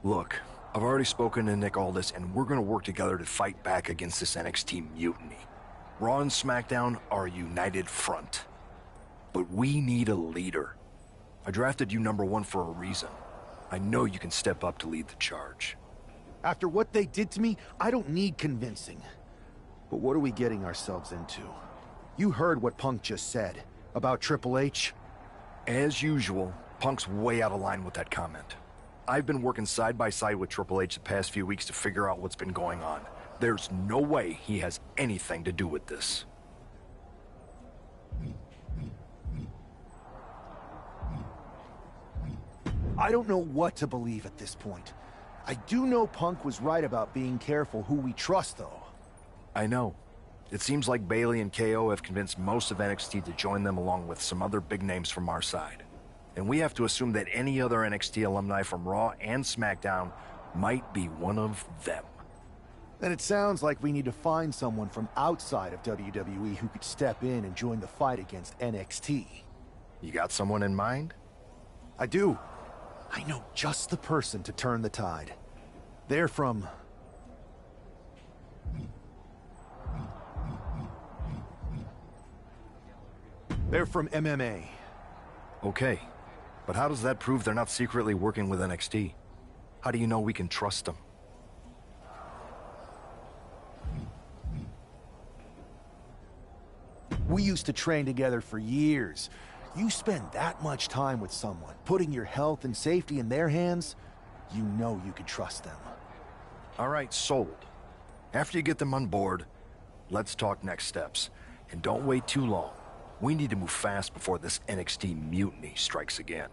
Look, I've already spoken to Nick Aldis, and we're gonna work together to fight back against this NXT mutiny. Raw and SmackDown are a united front. But we need a leader. I drafted you #1 for a reason. I know you can step up to lead the charge. After what they did to me, I don't need convincing. But what are we getting ourselves into? You heard what Punk just said about Triple H. As usual, Punk's way out of line with that comment. I've been working side by side with Triple H the past few weeks to figure out what's been going on. There's no way he has anything to do with this. I don't know what to believe at this point. I do know Punk was right about being careful who we trust, though. I know. It seems like Bayley and KO have convinced most of NXT to join them along with some other big names from our side. And we have to assume that any other NXT alumni from Raw and SmackDown might be one of them. Then it sounds like we need to find someone from outside of WWE who could step in and join the fight against NXT. You got someone in mind? I do. I know just the person to turn the tide. They're from... They're from MMA. Okay. But how does that prove they're not secretly working with NXT? How do you know we can trust them? We used to train together for years. You spend that much time with someone, putting your health and safety in their hands, you know you can trust them. All right, sold. After you get them on board, let's talk next steps. And don't wait too long. We need to move fast before this NXT mutiny strikes again.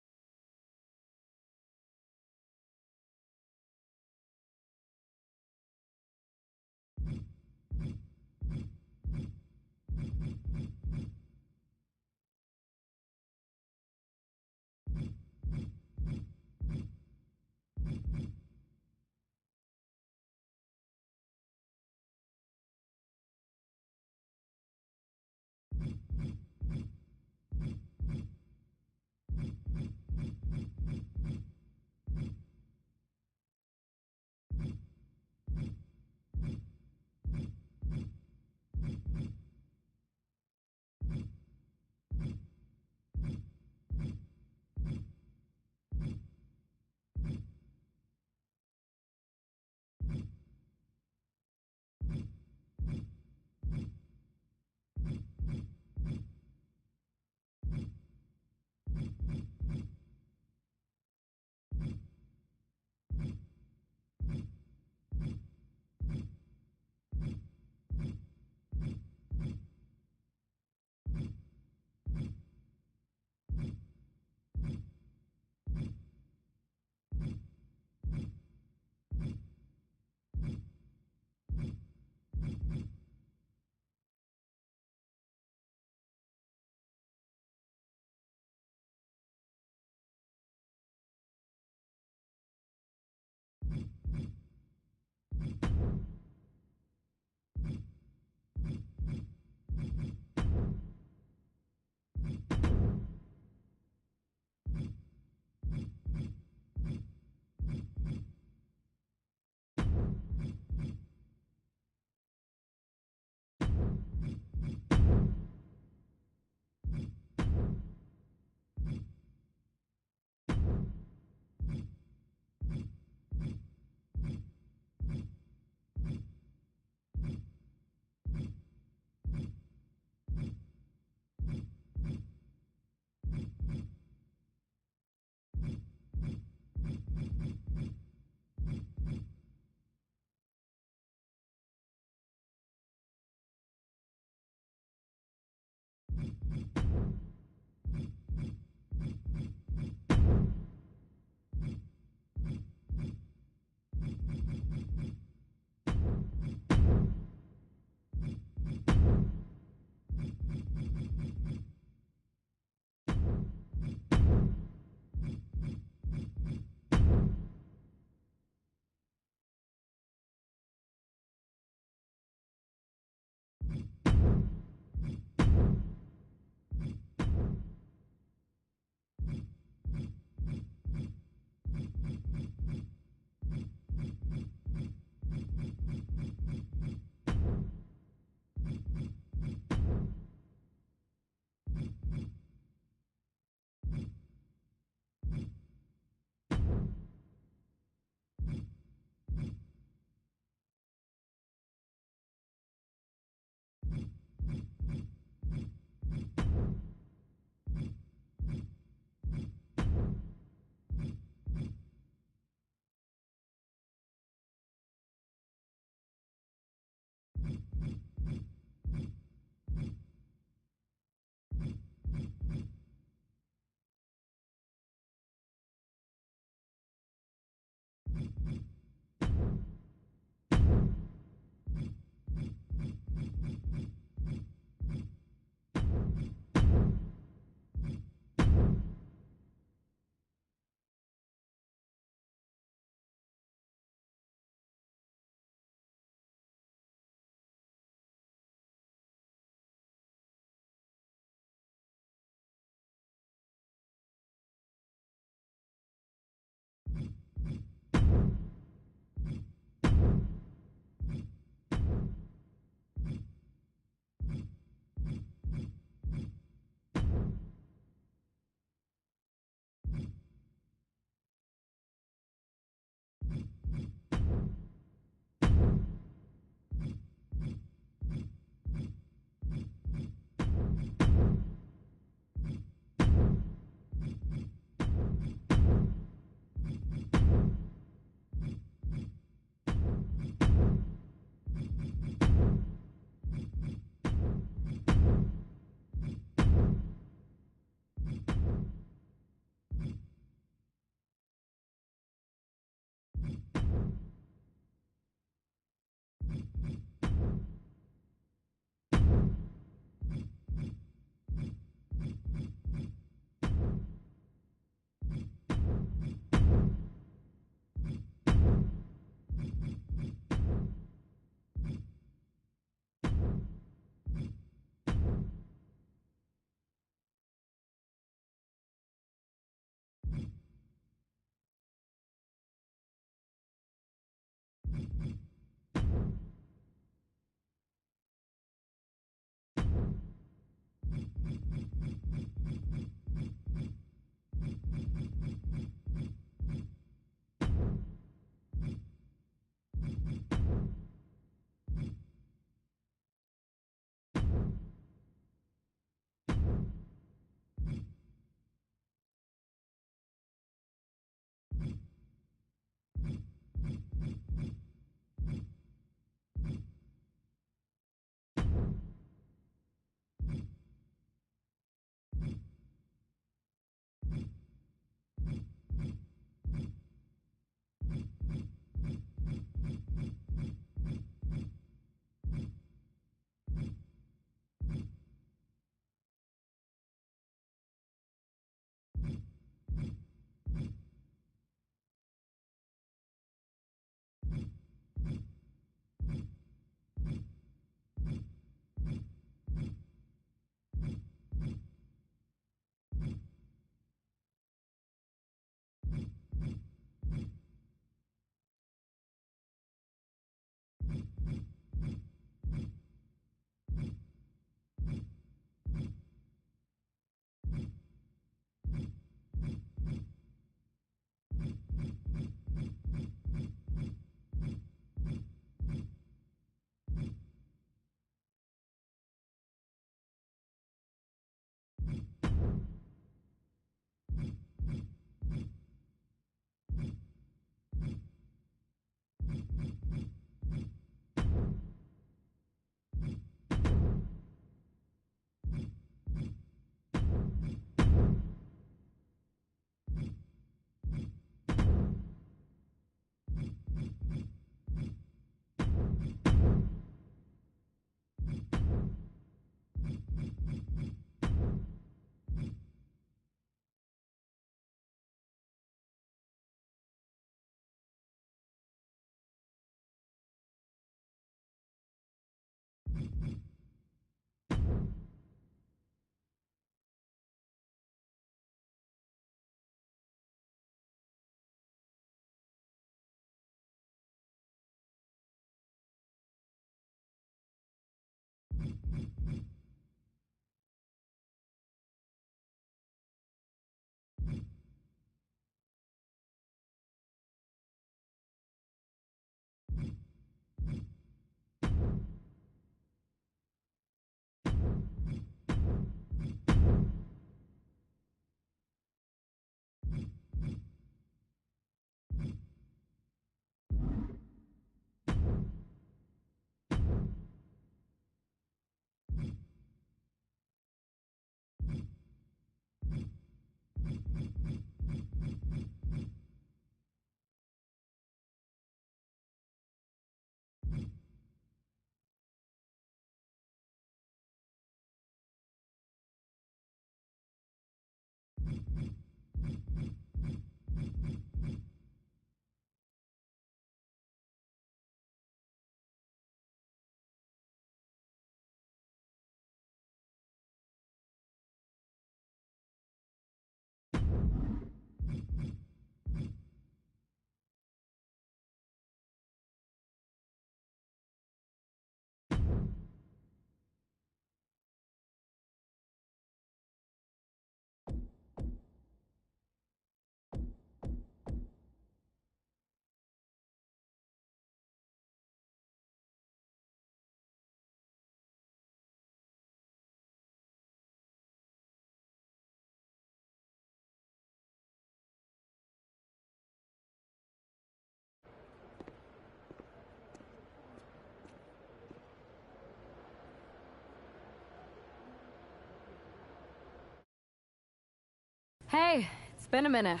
Hey, it's been a minute.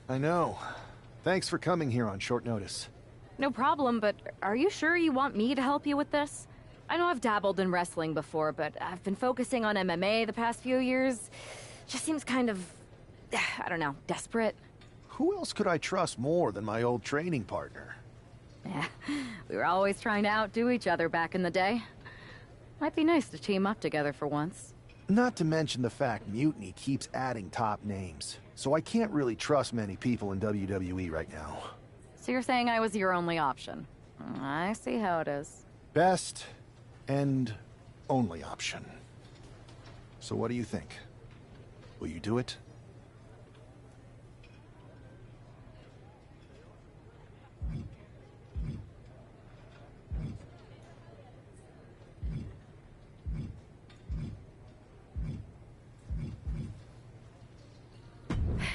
I know. Thanks for coming here on short notice. No problem, but are you sure you want me to help you with this? I know I've dabbled in wrestling before, but I've been focusing on MMA the past few years. Just seems kind of, I don't know, desperate. Who else could I trust more than my old training partner? Yeah, we were always trying to outdo each other back in the day. Might be nice to team up together for once. Not to mention the fact Mutiny keeps adding top names, so I can't really trust many people in WWE right now. So you're saying I was your only option? I see how it is. Best and only option. So what do you think? Will you do it?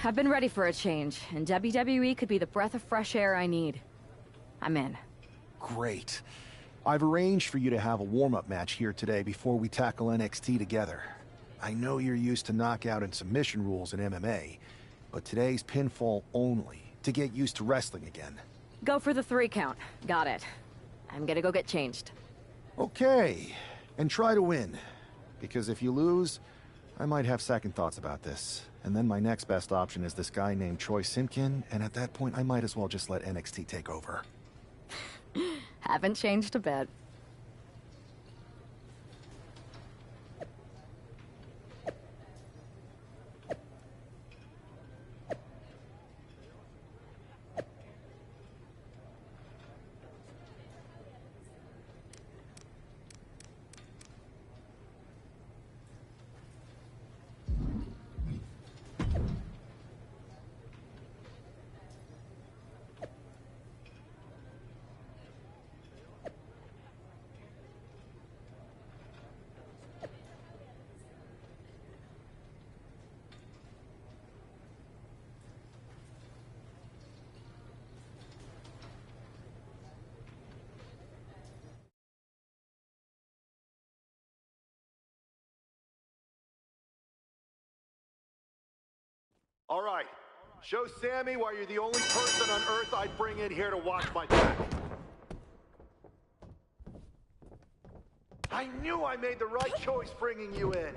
I've been ready for a change, and WWE could be the breath of fresh air I need. I'm in. Great. I've arranged for you to have a warm-up match here today before we tackle NXT together. I know you're used to knockout and submission rules in MMA, but today's pinfall only, to get used to wrestling again. Go for the 3 count. Got it. I'm gonna go get changed. Okay, and try to win. Because if you lose, I might have second thoughts about this. And then my next best option is this guy named Troy Simpkin, and at that point I might as well just let NXT take over. Haven't changed a bit. All right, show Sammy why you're the only person on Earth I'd bring in here to watch my back. I knew I made the right choice bringing you in.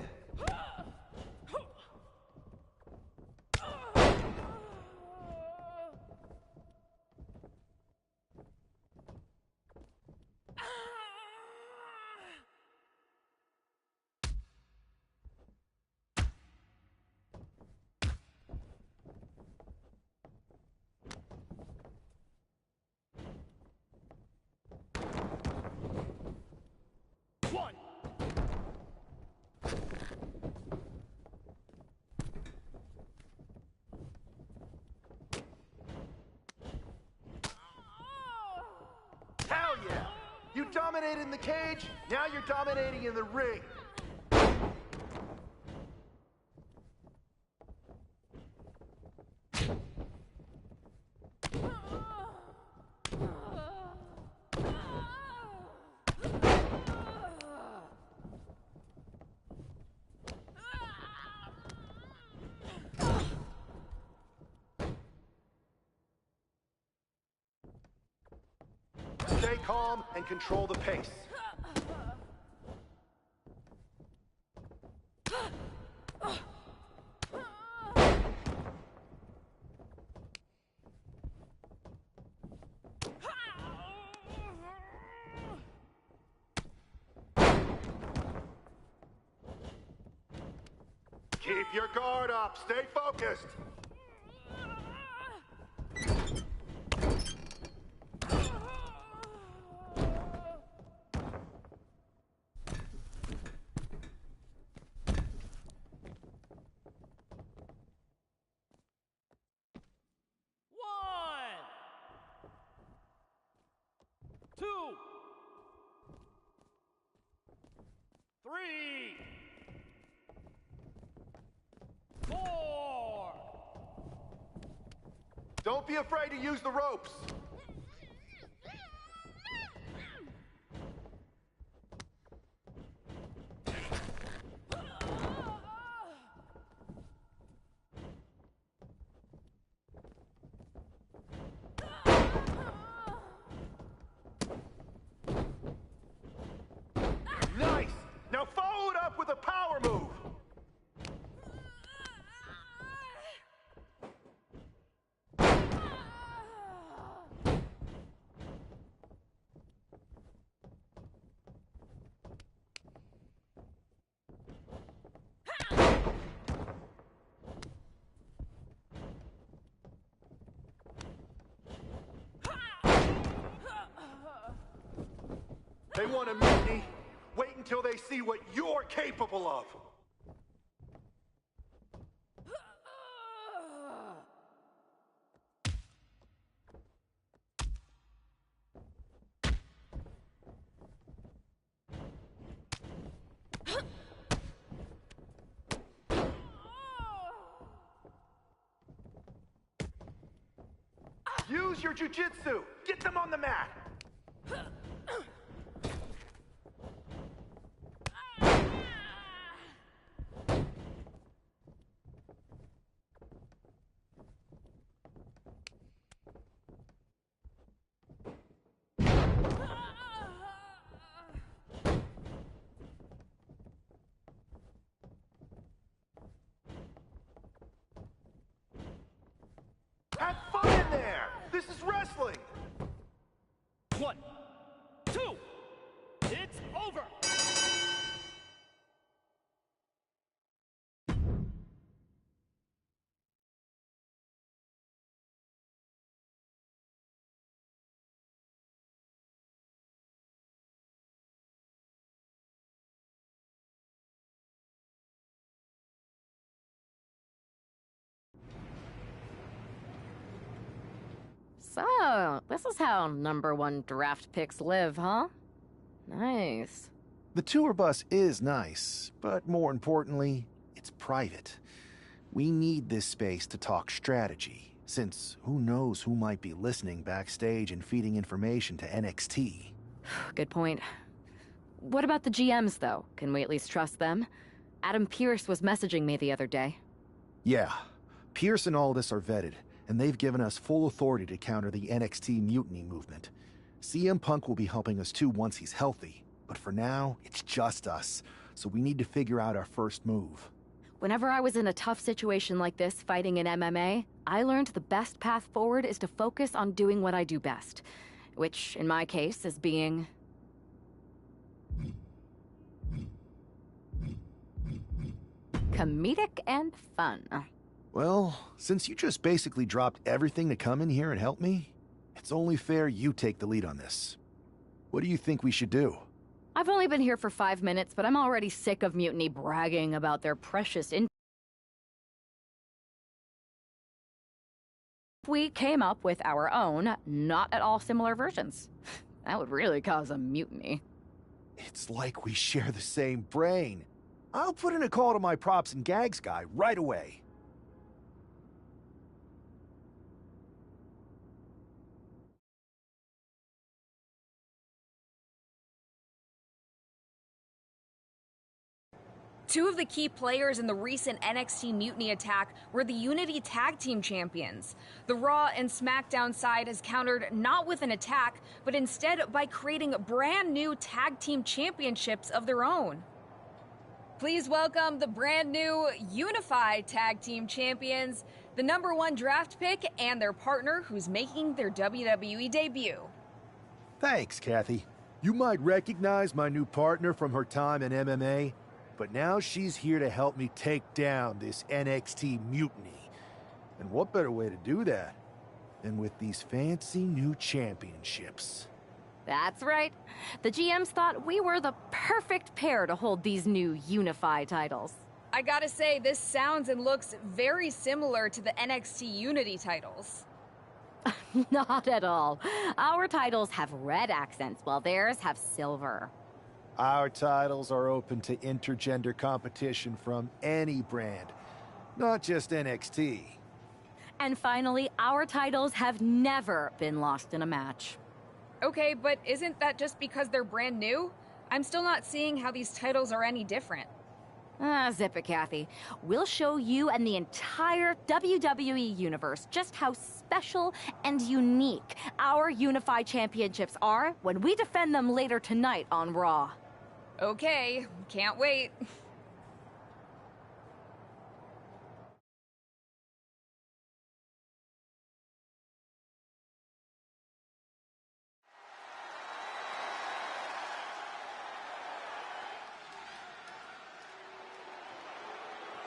Hell yeah! You dominated in the cage, now you're dominating in the ring. Stay calm and control the pace. Keep your guard up. Stay focused. Two, three, four. Don't be afraid to use the ropes. want a mutiny? Wait until they see what you're capable of. Use your jujitsu! Get them on the mat! Have fun in there! This is wrestling! 1, 2, it's over! So, this is how #1 draft picks live, huh? Nice. The tour bus is nice, but more importantly, it's private. We need this space to talk strategy, since who knows who might be listening backstage and feeding information to NXT. Good point. What about the GMs, though? Can we at least trust them? Adam Pearce was messaging me the other day. Yeah, Pierce and Aldis are vetted, and they've given us full authority to counter the NXT mutiny movement. CM Punk will be helping us too once he's healthy, but for now, it's just us, so we need to figure out our first move. Whenever I was in a tough situation like this fighting in MMA, I learned the best path forward is to focus on doing what I do best. Which, in my case, is being... comedic and fun. Well, since you just basically dropped everything to come in here and help me, it's only fair you take the lead on this. What do you think we should do? I've only been here for 5 minutes, but I'm already sick of Mutiny bragging about their precious We came up with our own, not at all similar versions. That would really cause a mutiny. It's like we share the same brain. I'll put in a call to my props and gags guy right away. Two of the key players in the recent NXT Mutiny attack were the Unity Tag Team Champions. The Raw and SmackDown side has countered not with an attack, but instead by creating brand new Tag Team Championships of their own. Please welcome the brand new Unified Tag Team Champions, the #1 draft pick, and their partner who's making their WWE debut. Thanks, Kathy. You might recognize my new partner from her time in MMA, but now she's here to help me take down this NXT mutiny. And what better way to do that than with these fancy new championships? That's right. The GMs thought we were the perfect pair to hold these new Unified titles. I gotta say, this sounds and looks very similar to the NXT Unity titles. Not at all. Our titles have red accents, while theirs have silver. Our titles are open to intergender competition from any brand, not just NXT. And finally, our titles have never been lost in a match. Okay, but isn't that just because they're brand new? I'm still not seeing how these titles are any different. Zip it, Kathy. We'll show you and the entire WWE universe just how special and unique our Unified Championships are when we defend them later tonight on Raw. Okay, can't wait.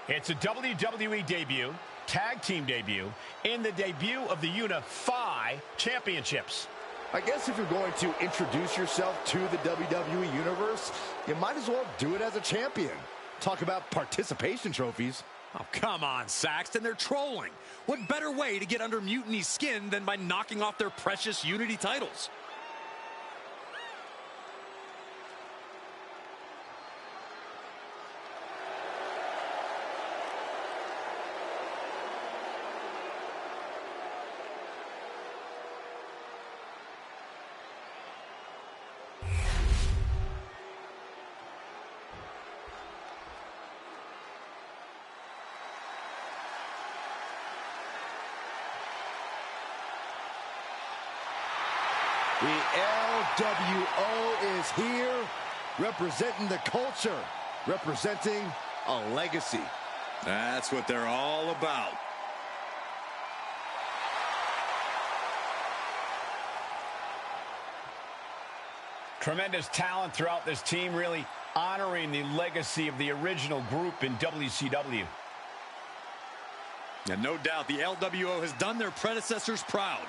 It's a WWE debut, tag team debut, in the debut of the Unify Championships. I guess if you're going to introduce yourself to the WWE Universe, you might as well do it as a champion. Talk about participation trophies. Oh, come on, Saxton. They're trolling. What better way to get under Mutiny's skin than by knocking off their precious Unity titles? The LWO is here, representing the culture, representing a legacy. That's what they're all about. Tremendous talent throughout this team, really honoring the legacy of the original group in WCW. And no doubt the LWO has done their predecessors proud.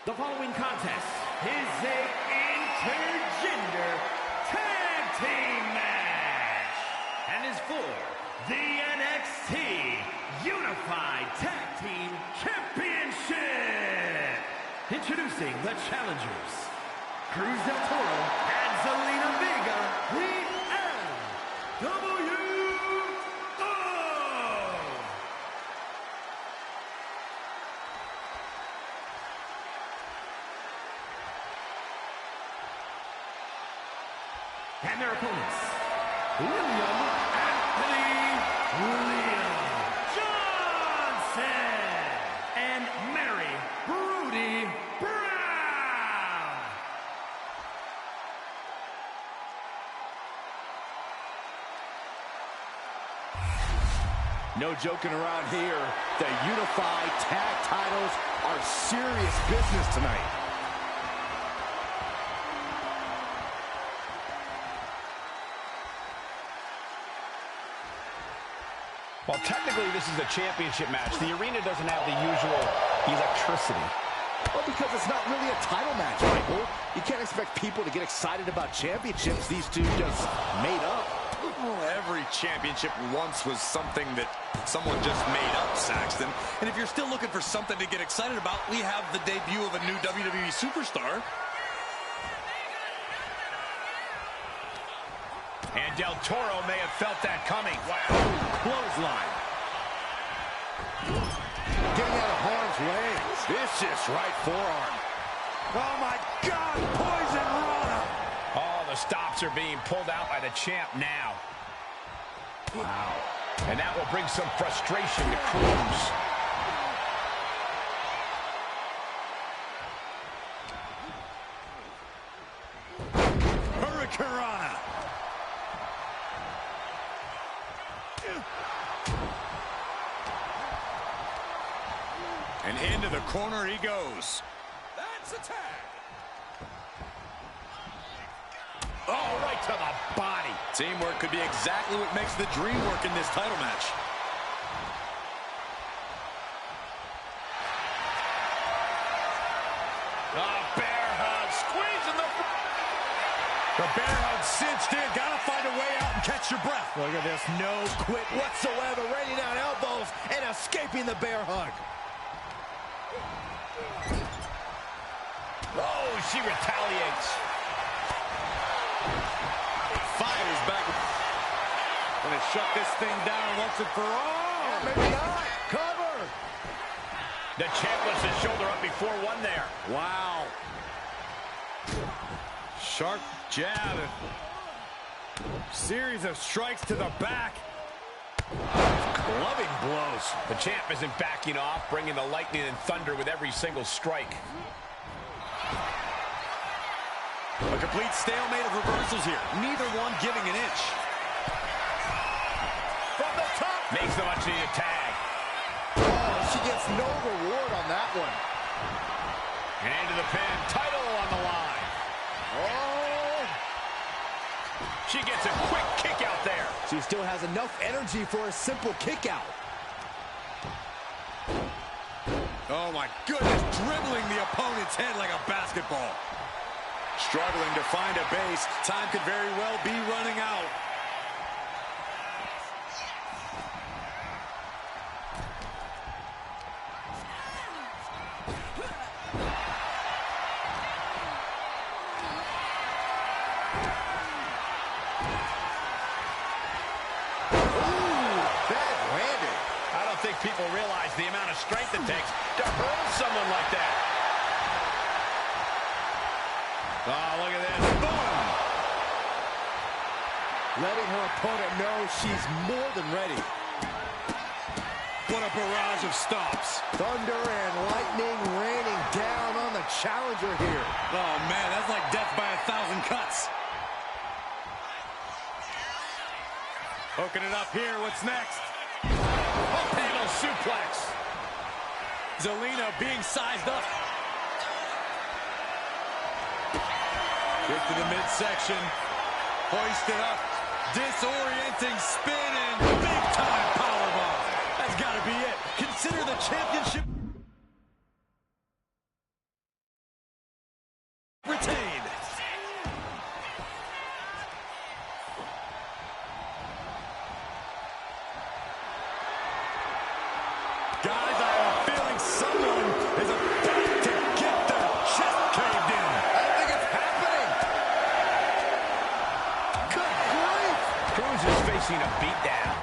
The following contest is a intergender tag team match and is for the NXT Unified Tag Team Championship. Introducing the challengers, Cruz del Toro and Zelina Vega, the LWO. And their opponents, William Johnson and Mary Brody Brown. No joking around here. The Unified Tag titles are serious business tonight. Well, technically, this is a championship match. The arena doesn't have the usual electricity. Well, because it's not really a title match, Michael. You can't expect people to get excited about championships these two just made up. Well, every championship once was something that someone just made up, Saxton. And if you're still looking for something to get excited about, we have the debut of a new WWE superstar. And Del Toro may have felt that coming. Wow. Clothesline. Getting out of harm's way. Vicious right forearm. Oh, my God. Poison Rana. Oh, the stops are being pulled out by the champ now. Wow. And that will bring some frustration to Cruz. Hurricane Rana. And into the corner he goes. That's a tag. Oh, right to the body. Teamwork could be exactly what makes the dream work in this title match. Bear hug, squeezing the... The bear hug cinched in. Gotta find a way out and catch your breath. Look at this. No quit whatsoever. Raining down elbows and escaping the bear hug. Oh, she retaliates. Fires back. Gonna shut this thing down once and for all. Maybe not. Cover. The champ lifts his shoulder up before one there. Wow. Sharp jab. Series of strikes to the back. Clubbing blows. The champ isn't backing off, bringing the lightning and thunder with every single strike. A complete stalemate of reversals here. Neither one giving an inch. From the top. Makes the much-needed tag. Oh, she gets no reward on that one. And into the pin. Title on the line. Oh. She gets a quick kick out there. She still has enough energy for a simple kick out. Oh, my goodness. Dribbling the opponent's head like a basketball. Struggling to find a base. Time could very well be running out. People realize the amount of strength it takes to hurl someone like that. Oh, look at this. Boom! Letting her opponent know she's more than ready. What a barrage of stops. Thunder and lightning raining down on the challenger here. Oh, man, that's like death by 1,000 cuts. Hooking it up here. What's next? Panel suplex. Zelina being sized up. Kick to the midsection. Hoisted up. Disorienting spin and big-time powerbomb. That's got to be it. Consider the championship retained. Guys, I have a feeling someone is about to get their chest caved in. I think it's happening. Good grief. Cruz is facing a beatdown.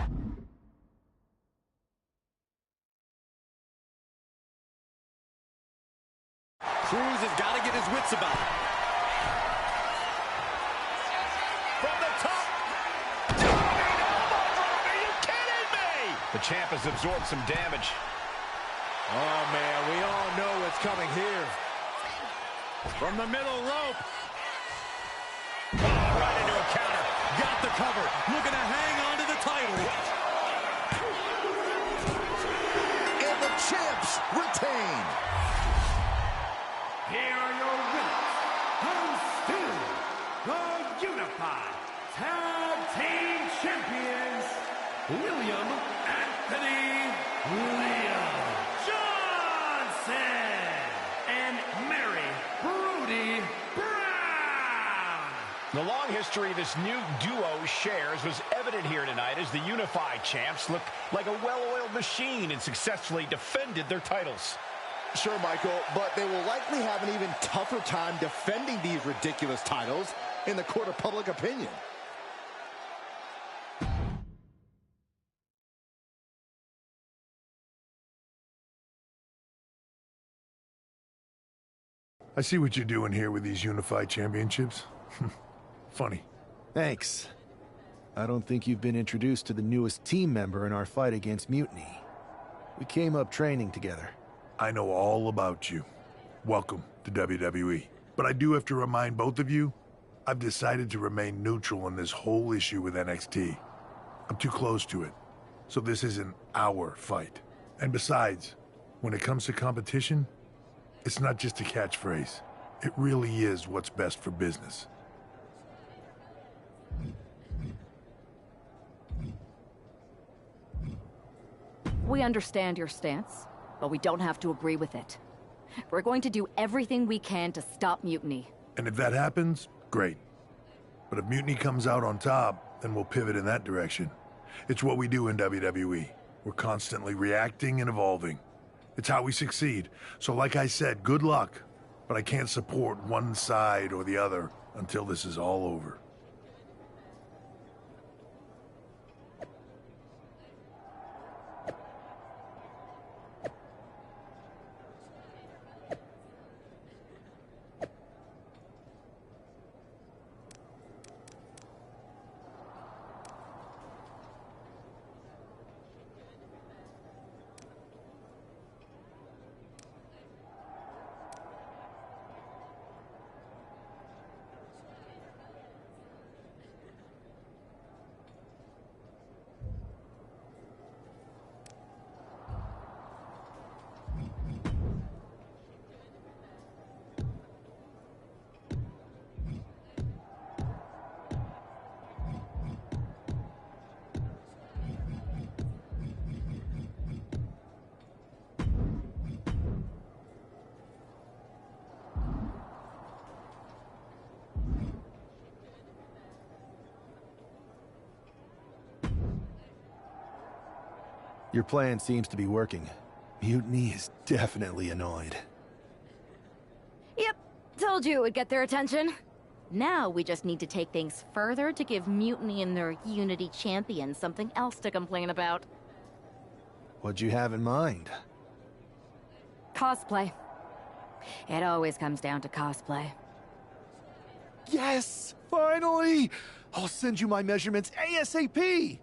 Cruz has got to get his wits about it. From the top. Diving elbow drop. Are you kidding me? The champ has absorbed some damage. Oh, man, we all know what's coming here. From the middle rope. Oh, right into a counter. Got the cover. Looking to hang on to the title. And the champs retain. Here are your winners, comes to the Unified Tag Team Champions, William Anthony Liam Johnson and Mary Brody Brown. The long history this new duo shares was evident here tonight as the Unified Champs look like a well-oiled machine and successfully defended their titles. Sure, Michael, but they will likely have an even tougher time defending these ridiculous titles in the court of public opinion. I see what you're doing here with these Unified Championships. Funny. Thanks. I don't think you've been introduced to the newest team member in our fight against Mutiny. We came up training together. I know all about you. Welcome to WWE. But I do have to remind both of you, I've decided to remain neutral in this whole issue with NXT. I'm too close to it. So this isn't our fight. And besides, when it comes to competition, it's not just a catchphrase. It really is what's best for business. We understand your stance, but we don't have to agree with it. We're going to do everything we can to stop Mutiny. And if that happens, great. But if Mutiny comes out on top, then we'll pivot in that direction. It's what we do in WWE. We're constantly reacting and evolving. It's how we succeed. So like I said, good luck. But I can't support one side or the other until this is all over. Your plan seems to be working. Mutiny is definitely annoyed. Yep, told you it would get their attention. Now we just need to take things further to give Mutiny and their Unity champion something else to complain about. What'd you have in mind? Cosplay. It always comes down to cosplay. Yes! Finally! I'll send you my measurements ASAP!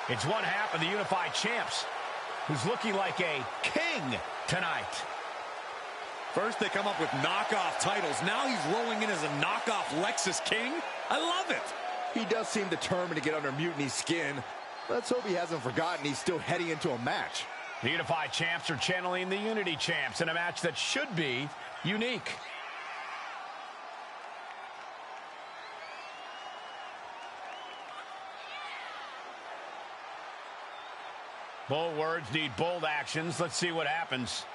It's one half of the Unified Champs, who's looking like a king tonight. First they come up with knockoff titles. Now he's rolling in as a knockoff Lexus King. I love it. He does seem determined to get under Mutiny's skin. Let's hope he hasn't forgotten he's still heading into a match. The Unified Champs are channeling the Unity Champs in a match that should be unique. Bold words need bold actions. Let's see what happens.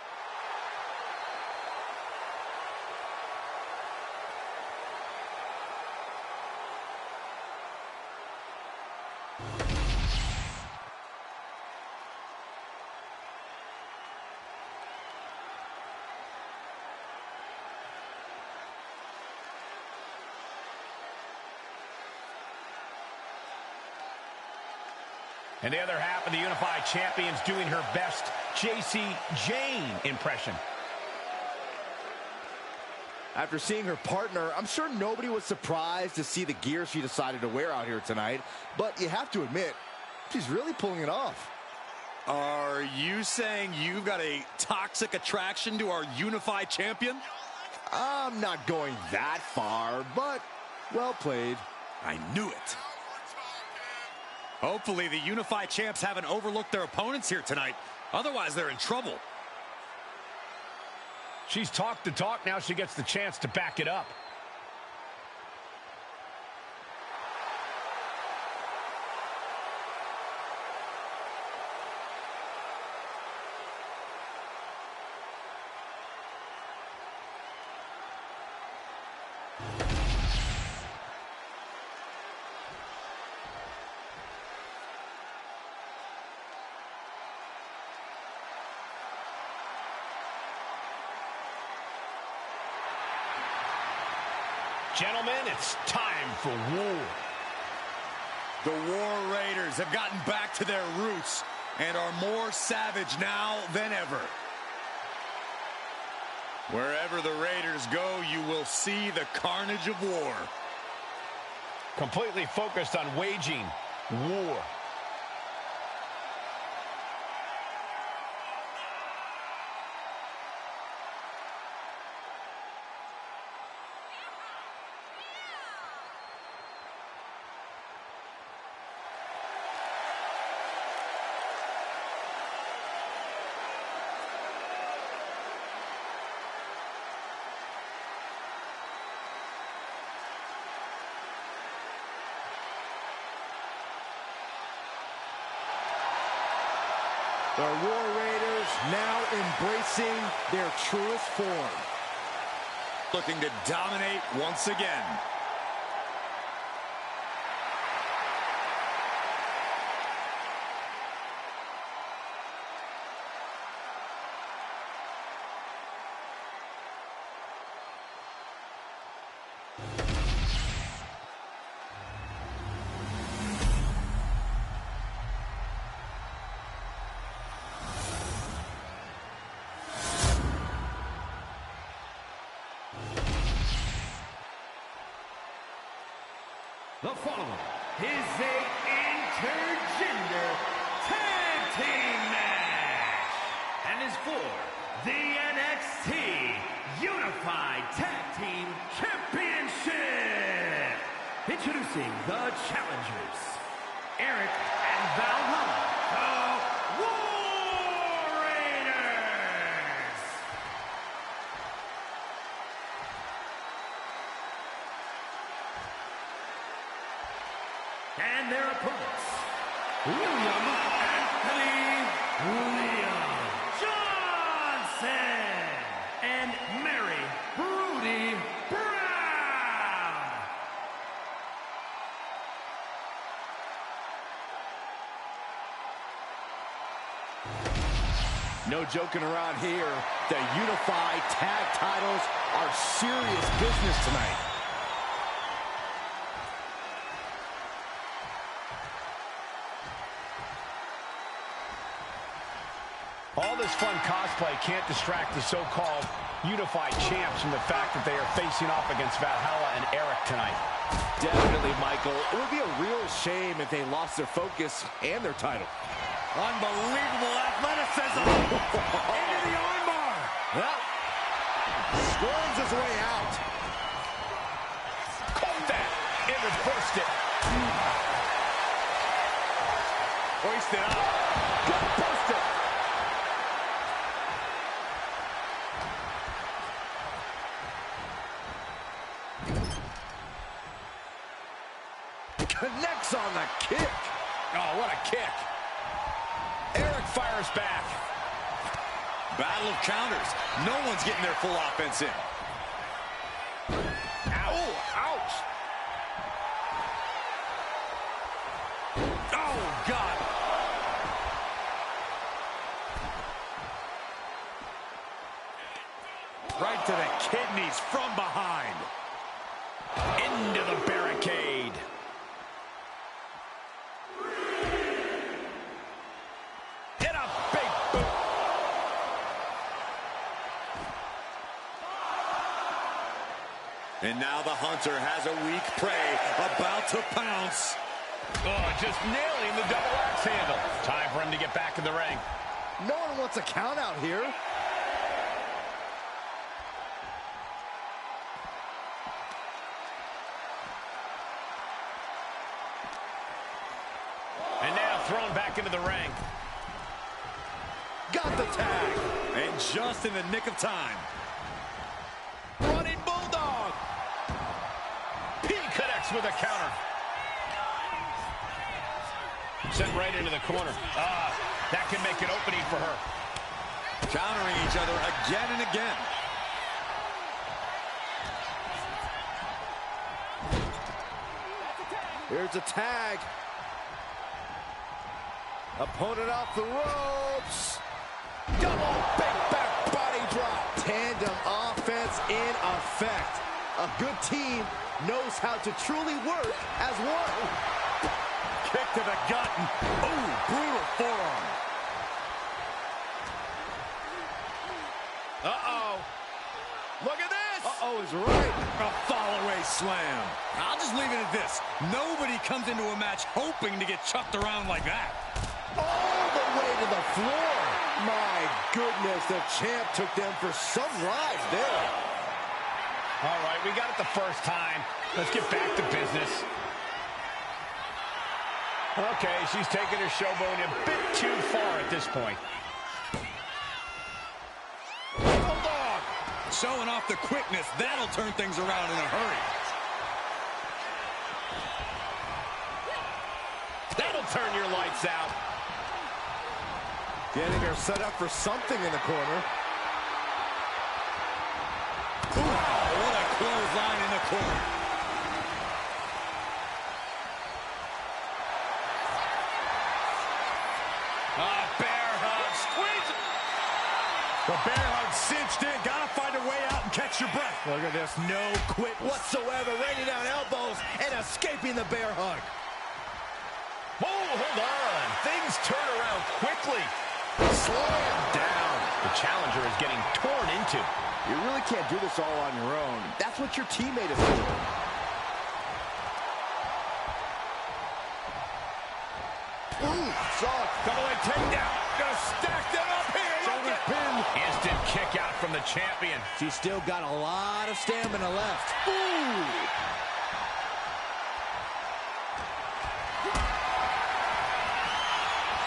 And the other half of the Unified Champions doing her best Jacy Jayne impression. After seeing her partner, I'm sure nobody was surprised to see the gear she decided to wear out here tonight. But you have to admit, she's really pulling it off. Are you saying you've got a toxic attraction to our Unified Champion? I'm not going that far, but well played. I knew it. Hopefully the Unified Champs haven't overlooked their opponents here tonight. Otherwise, they're in trouble. She's talked the talk. Now she gets the chance to back it up. Gentlemen, it's time for war. The War Raiders have gotten back to their roots and are more savage now than ever. Wherever the Raiders go, you will see the carnage of war. Completely focused on waging war. The War Raiders now embracing their truest form. Looking to dominate once again. The following is a intergender tag team match and is for the NXT Unified Tag Team Championship. Introducing the challengers, Eric and Valhalla, the War Raiders. And their opponents, William Anthony William Johnson and Mary Brody Brown. No joking around here. The Unified Tag titles are serious business tonight. All this fun cosplay can't distract the so-called Unified Champs from the fact that they are facing off against Valhalla and Eric tonight. Definitely, Michael. It would be a real shame if they lost their focus and their title. Unbelievable athleticism. Into the armbar. Well, squirms his way out. Caught that and reversed it. Hoisted up. Got busted. Connects on the kick. Oh, what a kick. Eric fires back. Battle of counters. No one's getting their full offense in. Ow, ouch. Oh, God. Right to the kidneys from behind. Into the barricade. Hit a big boot. And now the hunter has a weak prey about to pounce. Oh, just nailing the double axe handle. Time for him to get back in the ring. No one wants a count out here. And now thrown back into the ring. Got the tag. And just in the nick of time. Running Bulldog. He connects with a counter. Sent right into the corner. That can make an opening for her. Countering each other again and again. Here's a tag. Opponent off the ropes. Double big back body drop. Tandem offense in effect. A good team knows how to truly work as one. Kick to the gut. Oh, brutal forearm. Uh-oh. Look at this. Uh-oh is right. A fall-away slam. I'll just leave it at this. Nobody comes into a match hoping to get chucked around like that. All the way to the floor. My goodness, the champ took them for some ride there. All right, we got it the first time. Let's get back to business. Okay, she's taking her showboat a bit too far at this point. Bulldog! Showing off the quickness. That'll turn things around in a hurry. That'll turn your lights out. Getting her set up for something in the corner. Ooh, what a clothesline in the corner. Bear hug. Squeeze. The bear hug cinched in. Gotta find a way out and catch your breath. Look at this. No quit whatsoever. Raining down elbows and escaping the bear hug. Oh, hold on. Things turn around quickly. Slam down. The challenger is getting torn into. You really can't do this all on your own. That's what your teammate is for. moonsault. Double leg takedown. Gonna stack them up here. Shoulder pin. Instant kick out from the champion. She's still got a lot of stamina left. Ooh!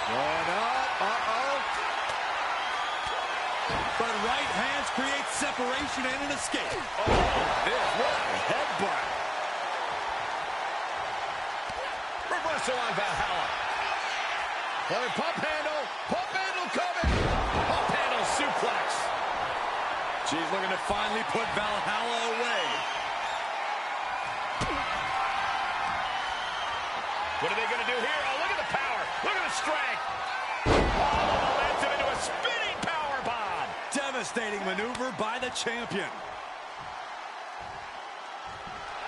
Going up. Uh-oh. But right hands create separation and an escape. What a headbutt. Reversal on Valhalla. Pump handle. Pump handle coming. Pump handle suplex. She's looking to finally put Valhalla away. What are they going to do here? Oh, look at the power. Look at the strength. All the momentum into a spinning power bomb. Devastating maneuver by the champion.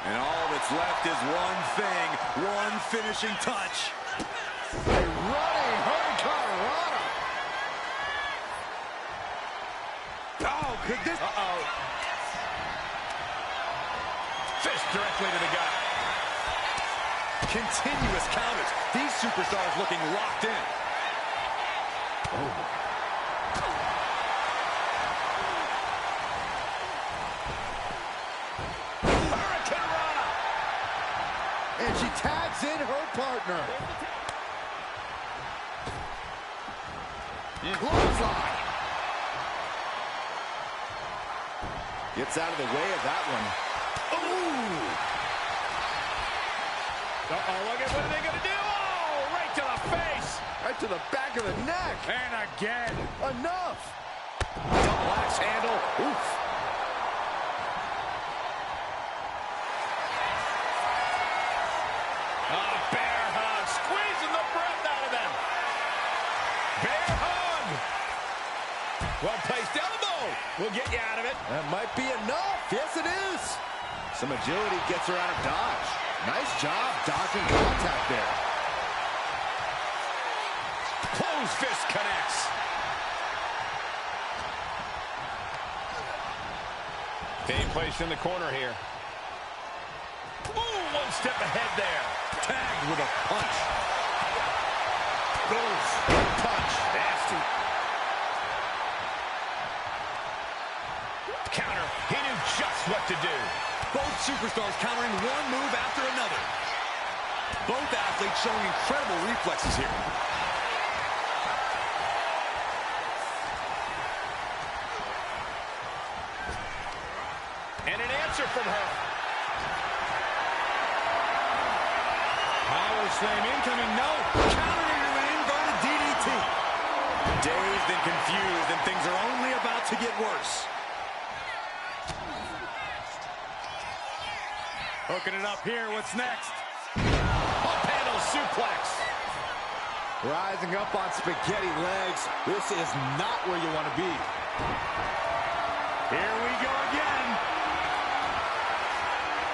And all that's left is one thing, one finishing touch. A running hurricanrana. Oh, could this... Uh-oh. Fist directly to the gut. Continuous counters. These superstars looking locked in. Hurricanrana. And she tags in her partner. Clothesline. Gets out of the way of that one. Ooh! Uh-oh, look at what are they going to do? Oh, right to the face. Right to the back of the neck. And again. Enough. Double axe handle. Oof. Bear hug. Squeezing the breath out of them. Bear hug. Well-placed elbow. We'll get you out of it. That might be enough. Yes, it is. Some agility gets her out of dodge. Nice job dodging contact there. Closed fist connects. Being placed in the corner here. Ooh, one step ahead there. Tagged with a punch. Goes. Punch. Nasty. Counter. He knew just what to do. Both superstars countering one move after another. Both athletes showing incredible reflexes here. And an answer from her. Power slam incoming, no. Countering to an inverted DDT. Dazed and confused, and things are only about to get worse. Hooking it up here, what's next? Pump handle suplex. Rising up on spaghetti legs. This is not where you want to be. Here we go again.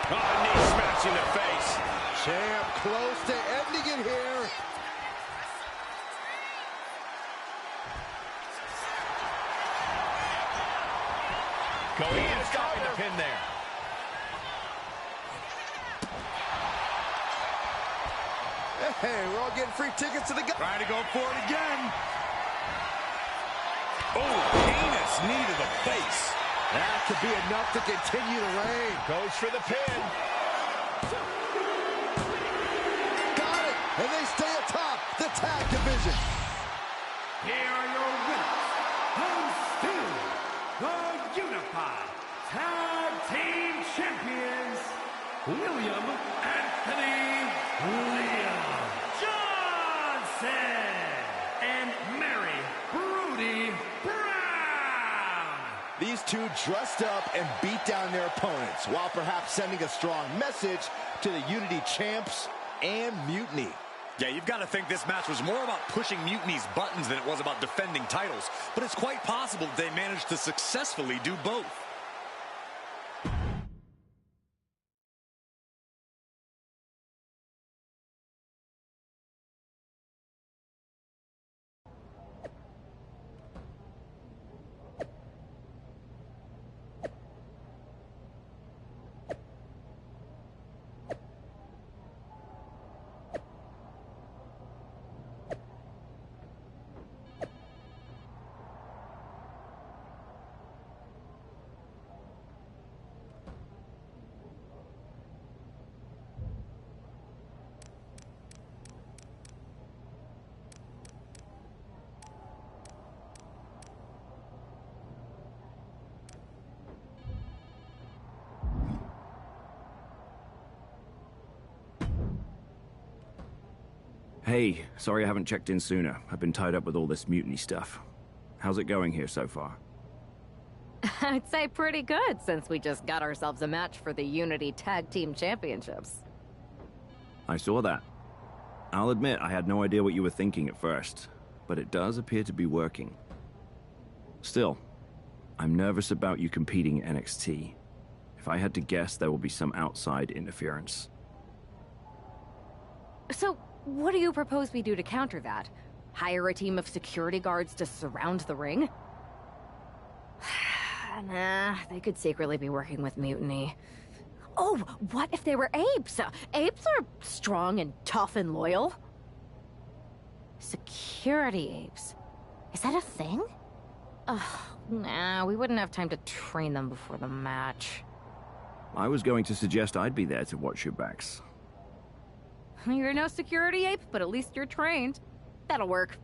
Oh, knee smashing the face. Champ close to ending it here. Going in, stopping the pin there. Hey, we're all getting free tickets to the... Trying to go for it again. Oh, heinous knee to the face. That could be enough to continue the reign. Goes for the pin. Got it. And they stay atop the tag division. Here are your winners, and still the Unified Tag Team Champions, William Anthony Liam Johnson and Mary Brody Brown. These two dressed up and beat down their opponents, while perhaps sending a strong message to the Unity champs and Mutiny. Yeah, you've got to think this match was more about pushing Mutiny's buttons than it was about defending titles. But it's quite possible that they managed to successfully do both. Hey, sorry I haven't checked in sooner. I've been tied up with all this mutiny stuff. How's it going here so far? I'd say pretty good, since we just got ourselves a match for the Unity Tag Team Championships. I saw that. I'll admit I had no idea what you were thinking at first, but it does appear to be working. Still, I'm nervous about you competing in NXT. If I had to guess, there will be some outside interference. So, what do you propose we do to counter that? Hire a team of security guards to surround the ring? Nah, they could secretly be working with Mutiny. Oh, what if they were apes? Apes are strong and tough and loyal. Security apes? Is that a thing? Ugh, nah, we wouldn't have time to train them before the match. I was going to suggest I'd be there to watch your backs. You're no security ape, but at least you're trained. That'll work.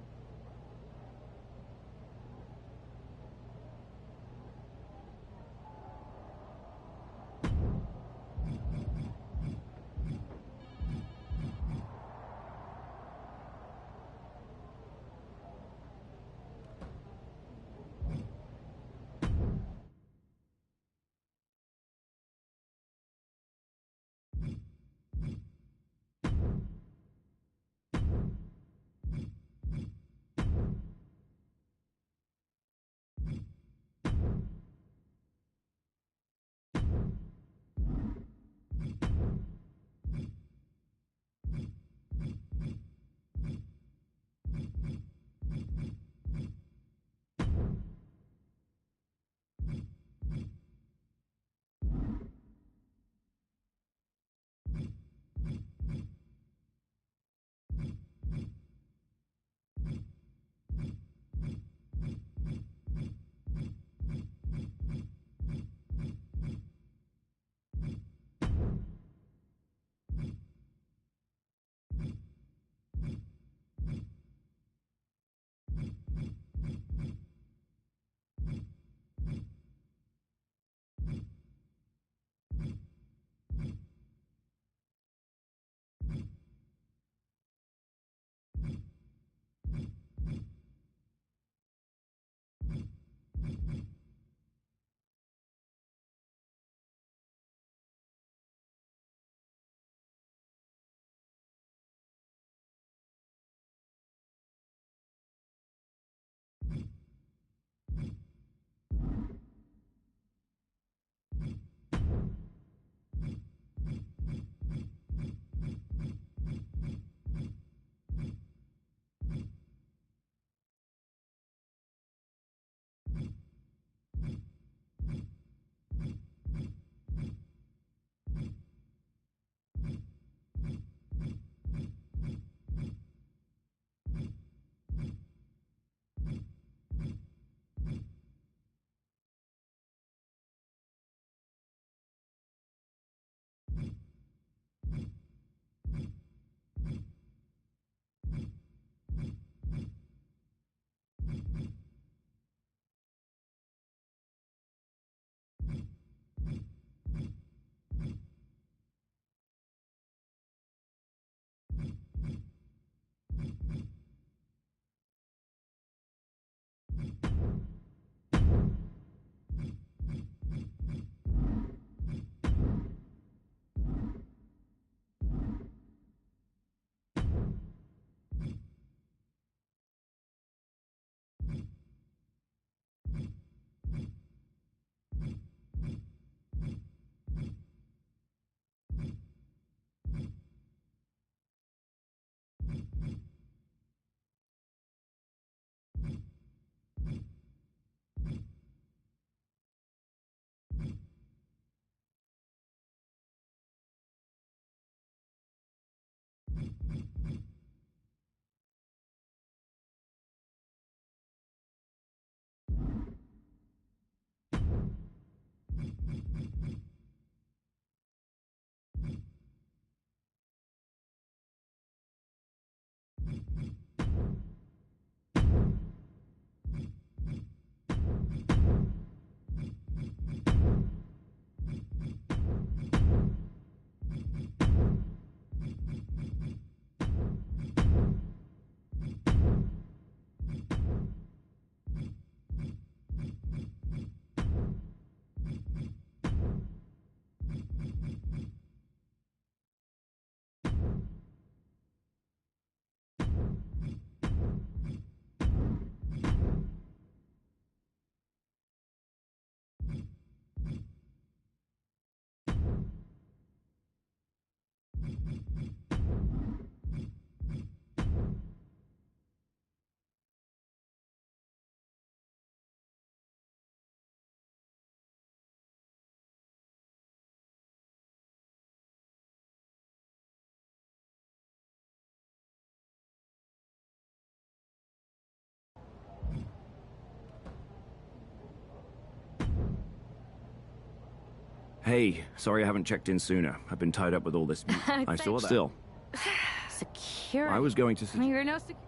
Hey, sorry I haven't checked in sooner. I've been tied up with all this. I saw that. Still. Security. I was going to... You're no security.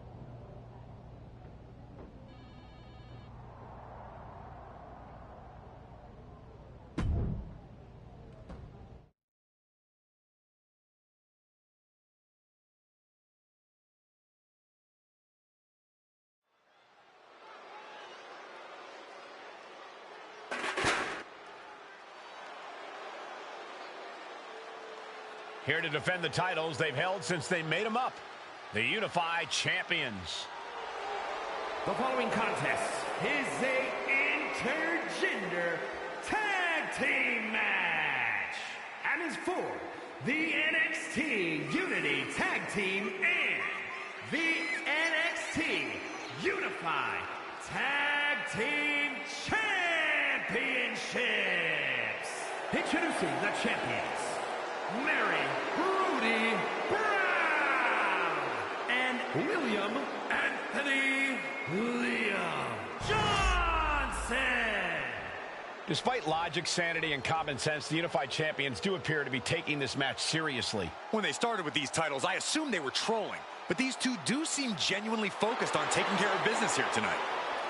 Here to defend the titles they've held since they made them up. The Unified Champions. The following contest is a intergender tag team match and is for the NXT Unity Tag Team and the NXT Unified Tag Team Championships. Introducing the champions, Mary Rudy Brown and William Anthony Liam Johnson. Despite logic, sanity, and common sense, the Unified Champions do appear to be taking this match seriously. When they started with these titles, I assumed they were trolling. But these two do seem genuinely focused on taking care of business here tonight.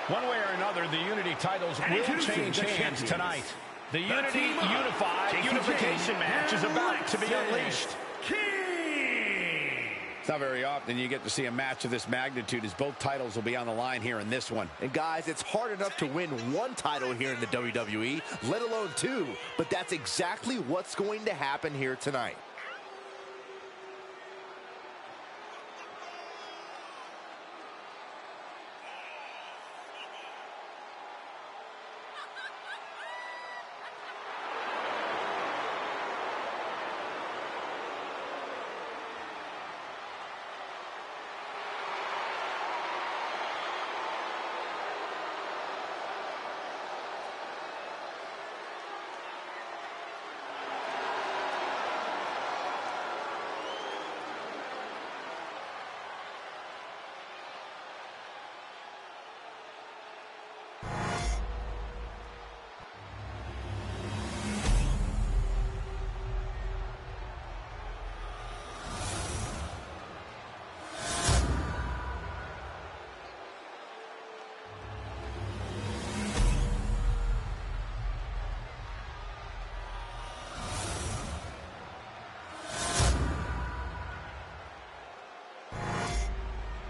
One way or another, the Unity titles will change hands tonight. The Unity Unified Unification match is about to be unleashed. It's not very often you get to see a match of this magnitude, as both titles will be on the line here in this one. And guys, it's hard enough to win one title here in the WWE, let alone two. But that's exactly what's going to happen here tonight.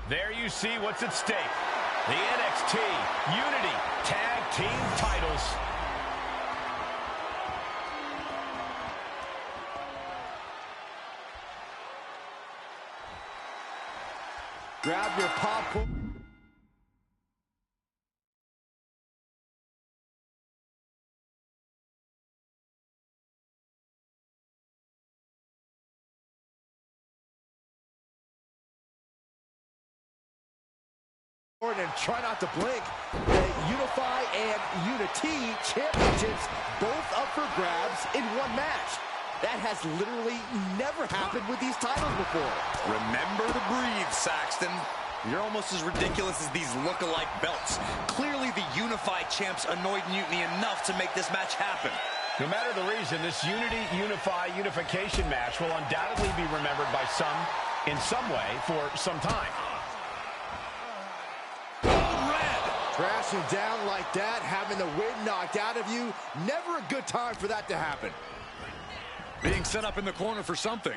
There you see what's at stake. The NXT Unity Tag Team titles. Grab your popcorn. And try not to blink. The Unify and Unity championships both up for grabs in one match. That has literally never happened with these titles before. Remember to breathe, Saxton. You're almost as ridiculous as these look-alike belts. Clearly the Unified champs annoyed Mutiny enough to make this match happen. No matter the reason, this Unity Unify Unification match will undoubtedly be remembered by some in some way for some time. Crashing down like that, having the wind knocked out of you, never a good time for that to happen. Being set up in the corner for something.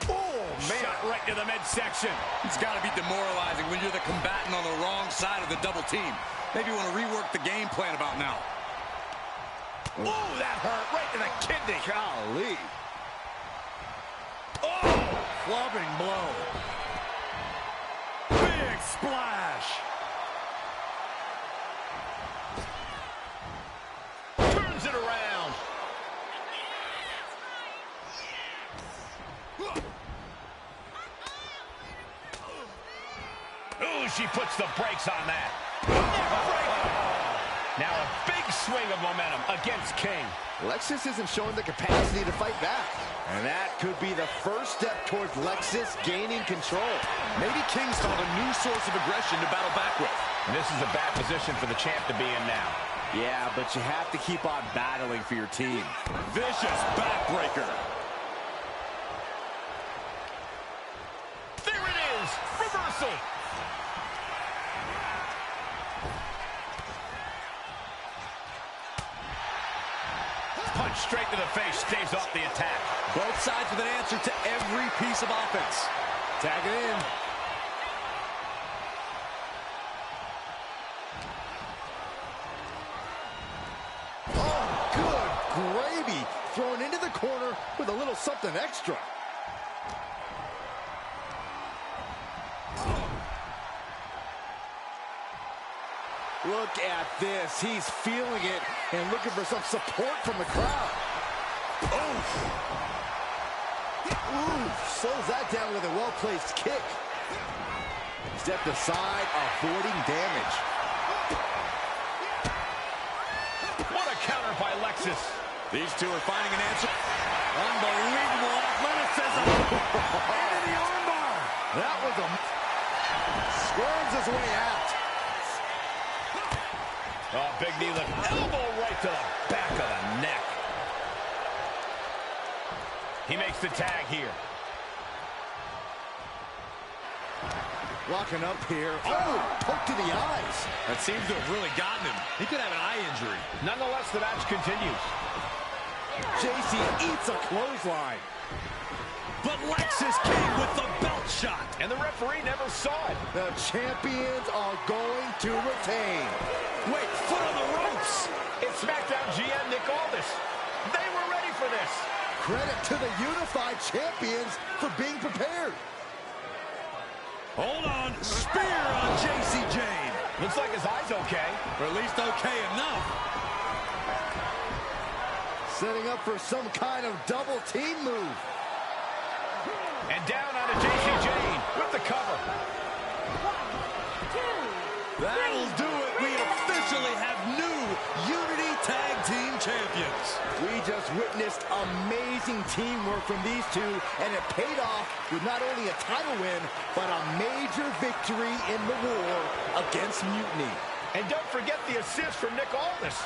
Oh, man. Shot right to the midsection. It's got to be demoralizing when you're the combatant on the wrong side of the double team. Maybe you want to rework the game plan about now. Oh, that hurt right to the kidney. Golly. Oh, clubbing blow. Big splash. Turns it around. Oh, she puts the brakes on that. Now a big swing of momentum against King. Lexis isn't showing the capacity to fight back. And that could be the first step towards Lexis gaining control. Maybe King's found a new source of aggression to battle back with. And this is a bad position for the champ to be in now. Yeah, but you have to keep on battling for your team. Vicious backbreaker. There it is! Reversal! Punch straight to the face, stays off the attack. Both sides with an answer to every piece of offense. Tag it in. Oh, good gravy. Thrown into the corner with a little something extra. Look at this. He's feeling it and looking for some support from the crowd. Oof. Slows that down with a well-placed kick. Stepped aside, avoiding damage. What a counter by Lexus. These two are finding an answer. Unbelievable athleticism. Into the armbar. That was a... Squirms his way out. Oh, big knee lift. Elbow right to the back of the neck. He makes the tag here. Locking up here. Oh, poke to the eyes. That seems to have really gotten him. He could have an eye injury. Nonetheless, the match continues. JC eats a clothesline. But Lexus came with the belt shot. And the referee never saw it. The champions are going to retain. Wait, foot on the ropes. It's SmackDown GM Nick Aldis. They were ready for this. Credit to the unified champions for being prepared. Hold on. Spear on JC Jane. Looks like his eye's okay. Or at least okay enough. Setting up for some kind of double team move. And down onto JC Jane with the cover. 1, 2, That'll do it. We officially have new Unity Tag Team Champions. We just witnessed amazing teamwork from these two, and it paid off with not only a title win, but a major victory in the war against Mutiny. And don't forget the assist from Nick Aldis.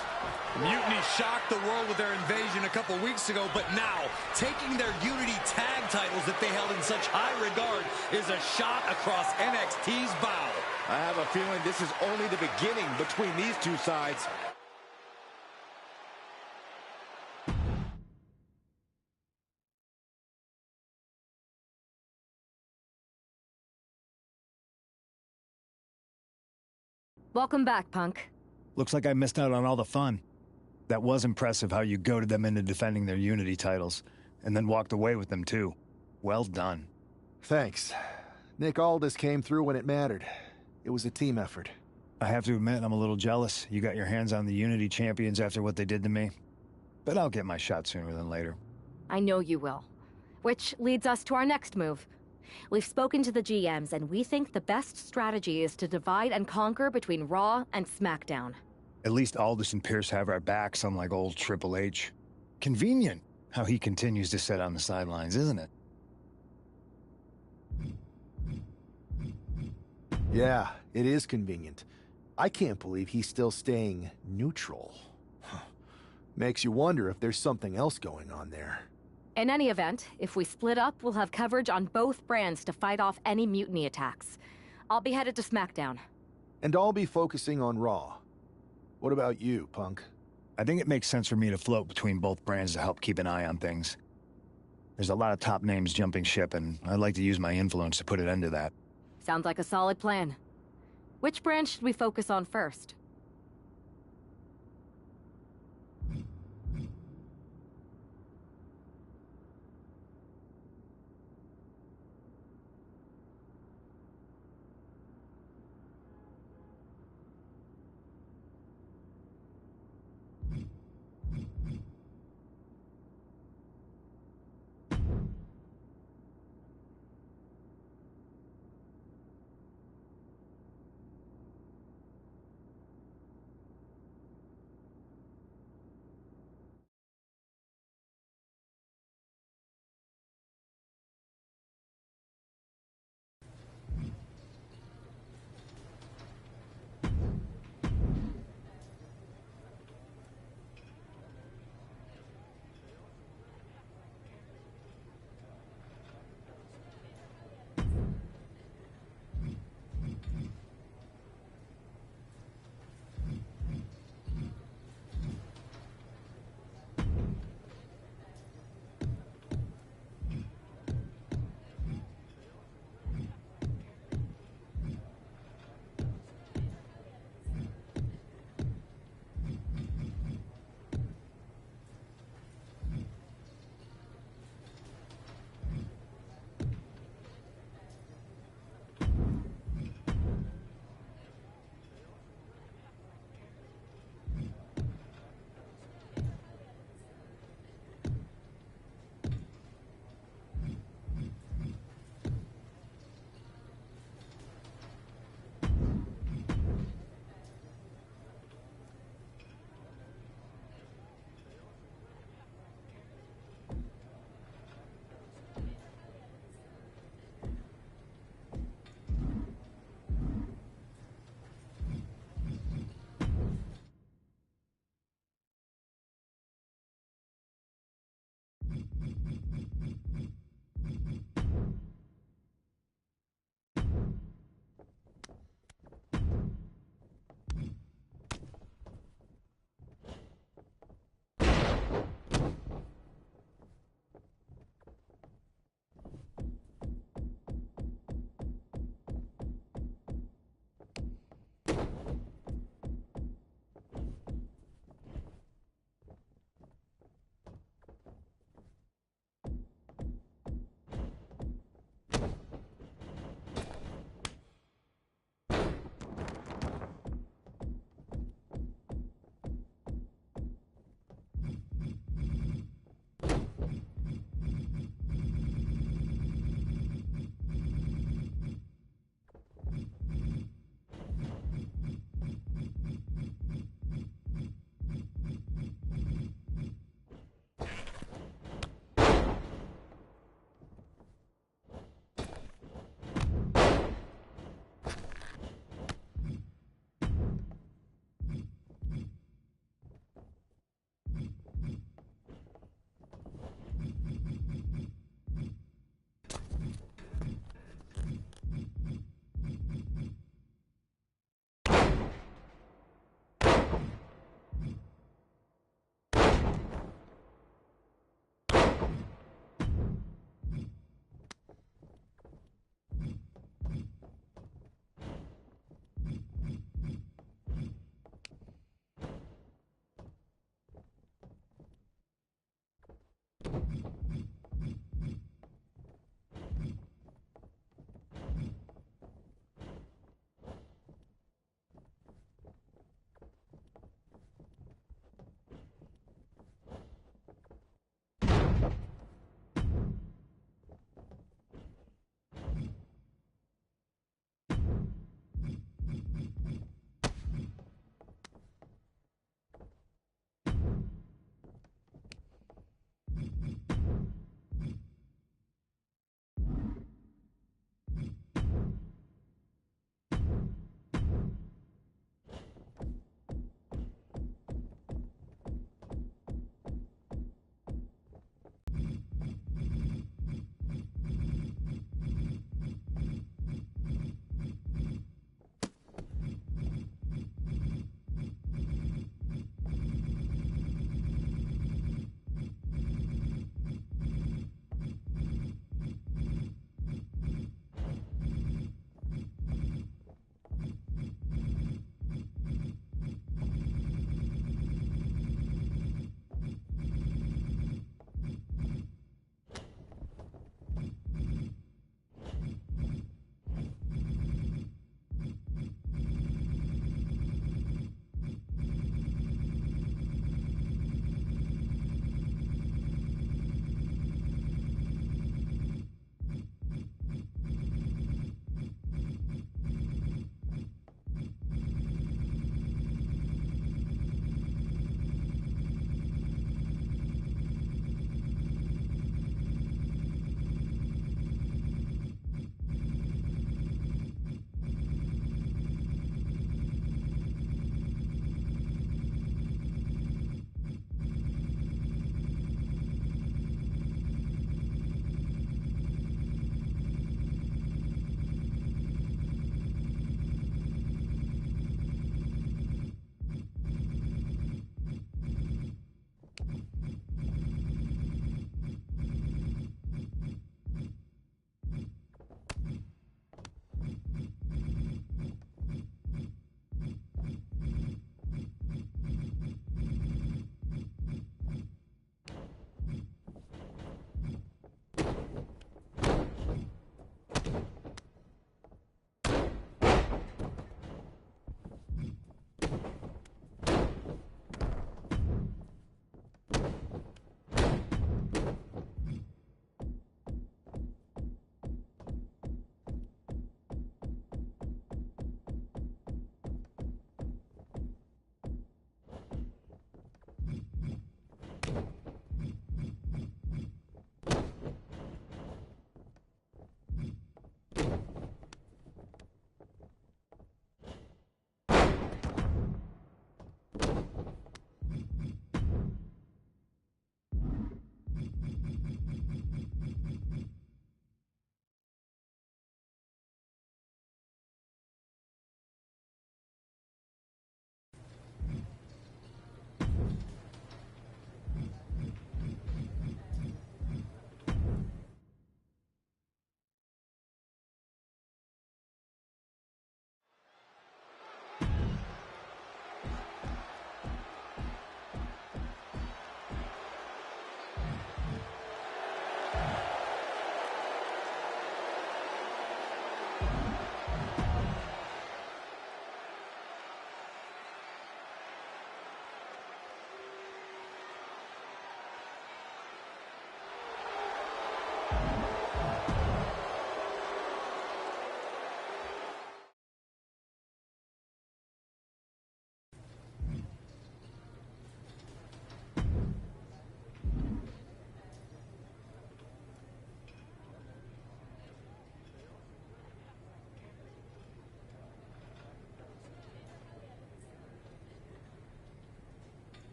Mutiny shocked the world with their invasion a couple weeks ago, but now, taking their Unity Tag titles that they held in such high regard is a shot across NXT's bow. I have a feeling this is only the beginning between these two sides. Welcome back, Punk. Looks like I missed out on all the fun. That was impressive how you goaded them into defending their Unity titles, and then walked away with them too. Well done. Thanks. Nick Aldis came through when it mattered. It was a team effort. I have to admit, I'm a little jealous. You got your hands on the Unity champions after what they did to me. But I'll get my shot sooner than later. I know you will. Which leads us to our next move. We've spoken to the GMs, and we think the best strategy is to divide and conquer between Raw and SmackDown. At least Aldis and Pierce have our backs, unlike old Triple H. Convenient how he continues to sit on the sidelines, isn't it? Yeah, it is convenient. I can't believe he's still staying neutral. Makes you wonder if there's something else going on there. In any event, if we split up, we'll have coverage on both brands to fight off any Mutiny attacks. I'll be headed to SmackDown. And I'll be focusing on Raw. What about you, Punk? I think it makes sense for me to float between both brands to help keep an eye on things. There's a lot of top names jumping ship, and I'd like to use my influence to put an end to that. Sounds like a solid plan. Which brand should we focus on first?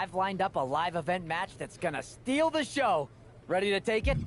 I've lined up a live event match that's gonna steal the show. Ready to take it?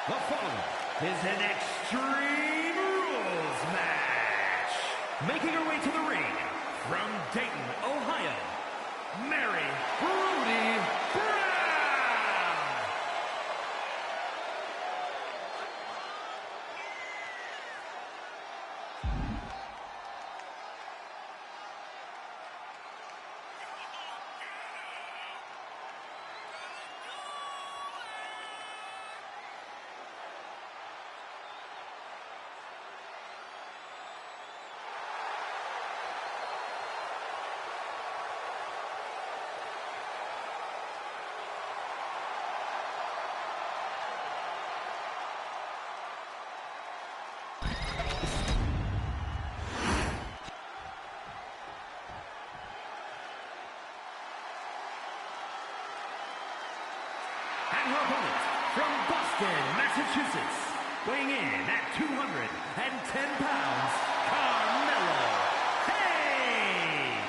The following is an Extreme Rules match. Making her way to the ring from Dayton, Ohio, Mary Rudy Brown. And her opponent from Boston, Massachusetts, weighing in at 210 pounds, Carmelo Hayes.